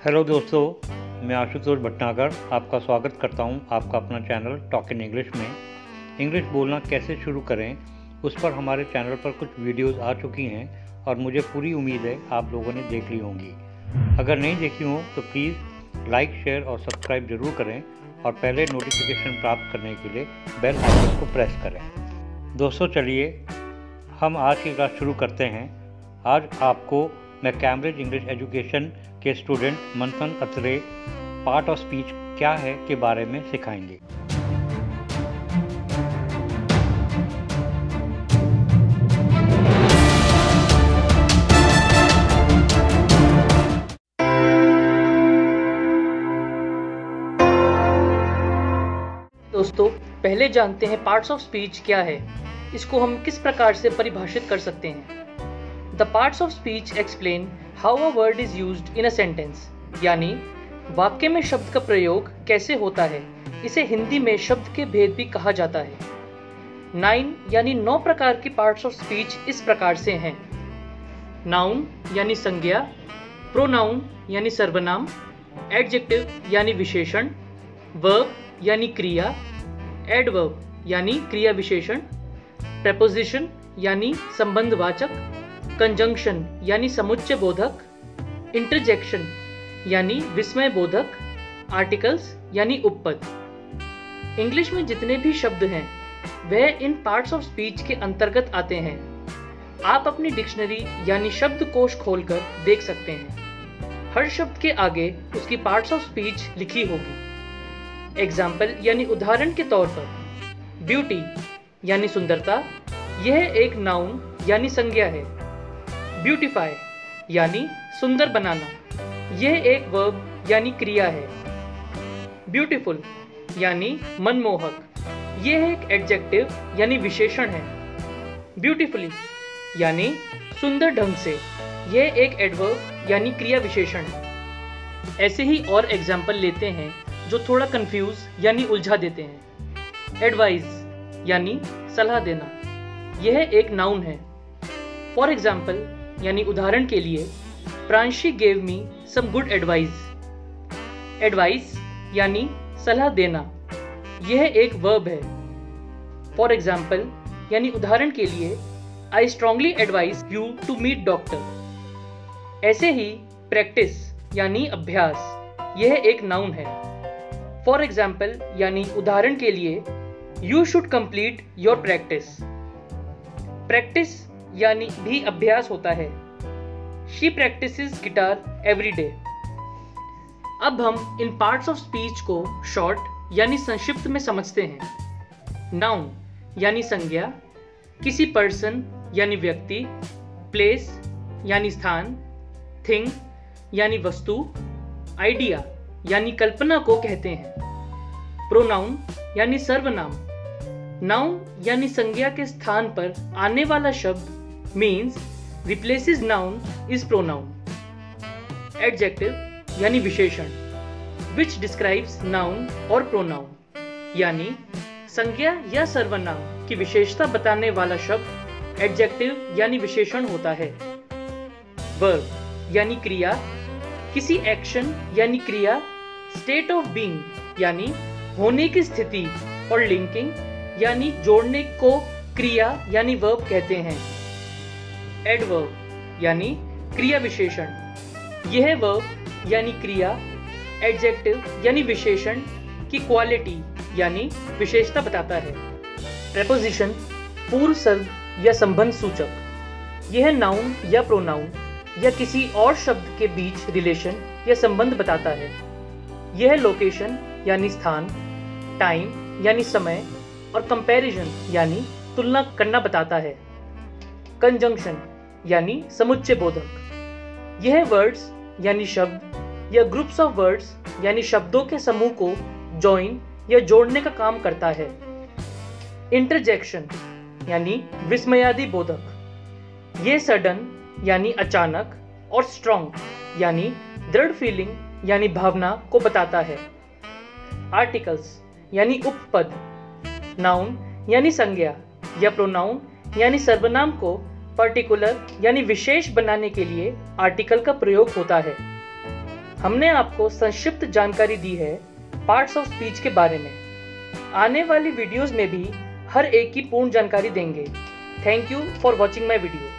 Hello दोस्तों, मैं आशुतोष भटनागर आपका स्वागत करता हूं आपका अपना चैनल टॉक इन इंग्लिश में। इंग्लिश बोलना कैसे शुरू करें उस पर हमारे चैनल पर कुछ वीडियोस आ चुकी हैं और मुझे पूरी उम्मीद है आप लोगों ने देख ली होंगी। अगर नहीं देखी हो तो प्लीज़ लाइक, शेयर और सब्सक्राइब ज़रूर करें और पहले नोटिफिकेशन प्राप्त करने के लिए बेल आइकन को प्रेस करें। दोस्तों चलिए हम आज की क्लास शुरू करते हैं। आज आपको मैं कैम्ब्रिज इंग्लिश एजुकेशन के स्टूडेंट मंथन अत्रे पार्ट ऑफ स्पीच क्या है के बारे में सिखाएंगे। दोस्तों, पहले जानते हैं पार्ट्स ऑफ स्पीच क्या है। इसको हम किस प्रकार से परिभाषित कर सकते हैं। The parts of speech explain how a word is used in a sentence, यानी वाक्य में शब्द का प्रयोग कैसे होता है। इसे हिंदी में शब्द के भेद भी कहा जाता है। 9 यानी 9 प्रकार की पार्ट्स ऑफ स्पीच इस प्रकार से हैं। नाउन यानी संज्ञा, प्रोनाउन यानी सर्वनाम, एडजेक्टिव यानी विशेषण, वर्ब यानी क्रिया, एडवर्ब यानी क्रिया विशेषण, प्रेपोजिशन यानी संबंधवाचक, कंजंक्शन यानी समुच्चय बोधक, इंटरजेक्शन यानी विस्मय बोधक, आर्टिकल्स यानी उपपद। इंग्लिश में जितने भी शब्द हैं वह इन पार्ट्स ऑफ स्पीच के अंतर्गत आते हैं। आप अपनी डिक्शनरी यानी शब्दकोश खोलकर देख सकते हैं। हर शब्द के आगे उसकी पार्ट्स ऑफ स्पीच लिखी होगी। एग्जाम्पल यानी उदाहरण के तौर पर ब्यूटी यानी सुंदरता, यह एक नाउन यानी संज्ञा है। ब्यूटीफाई यानी सुंदर बनाना, यह एक वर्ब यानी क्रिया है। ब्यूटीफुल यानी मनमोहक, यह एक एडजेक्टिव यानी विशेषण है। ब्यूटीफुली यानी सुंदर ढंग से, यह एक एडवर्ब यानी क्रिया विशेषण है। ऐसे ही और एग्जाम्पल लेते हैं जो थोड़ा कंफ्यूज यानी उलझा देते हैं। एडवाइज यानी सलाह देना, यह एक नाउन है। फॉर एग्जाम्पल यानी उदाहरण के लिए, Pranshi gave me some good advice. Advice यानी सलाह देना, यह एक वर्ब है। फॉर एग्जाम्पल यानी उदाहरण के लिए, I strongly advice you to meet doctor. ऐसे ही प्रैक्टिस यानी अभ्यास, यह एक नाउन है। फॉर एग्जाम्पल यानी उदाहरण के लिए, you should complete your practice. Practice यानी भी अभ्यास होता है। She practices guitar every day. अब हम इन पार्ट्स ऑफ स्पीच को शॉर्ट यानी संक्षिप्त में समझते हैं। नाउन यानी संज्ञा, किसी पर्सन यानी व्यक्ति, प्लेस यानी स्थान, थिंग यानी वस्तु, आइडिया यानी कल्पना को कहते हैं। प्रोनाउन यानी सर्वनाम, नाउन यानी संज्ञा के स्थान पर आने वाला शब्द means replaces noun is pronoun. Adjective यानी विशेषण, विच डिस्क्राइब्स नाउन और प्रोनाउन, यानी संज्ञा या सर्वनाम की विशेषता बताने वाला शब्द एडजेक्टिव यानी विशेषण होता है। वर्ब यानी क्रिया, किसी एक्शन यानी क्रिया, स्टेट ऑफ बीइंग यानी होने की स्थिति, और लिंकिंग यानी जोड़ने को क्रिया यानी वर्ब कहते हैं। एडवर्ब यानी क्रिया विशेषण, यह वर्ब यानी क्रिया एडजेक्टिव यानी विशेषण की क्वालिटी यानी विशेषता बताता है। प्रेपोजिशन पूर्व सर्ग या संबंध सूचक, यह नाउन या प्रोनाउन या किसी और शब्द के बीच रिलेशन या संबंध बताता है। यह लोकेशन यानी स्थान, टाइम यानी समय, और कंपैरिजन यानी तुलना करना बताता है। कंजंक्शन यानी समुच्चय बोधक, यह वर्ड्स यानी शब्द या ग्रुप्स ऑफ वर्ड्स यानी शब्दों के समूह को जॉइन या जोड़ने का काम करता है। इंटरजेक्शन यानी विस्मयादि बोधक, यह सडन यानी अचानक, और स्ट्रॉन्ग यानी दृढ़ फीलिंग यानी भावना को बताता है। आर्टिकल्स यानी उपपद, नाउन यानी संज्ञा या प्रोनाउन यानी सर्वनाम को पर्टिकुलर यानी विशेष बनाने के लिए आर्टिकल का प्रयोग होता है। हमने आपको संक्षिप्त जानकारी दी है पार्ट्स ऑफ स्पीच के बारे में। आने वाली वीडियोस में भी हर एक की पूर्ण जानकारी देंगे। Thank you for watching my video.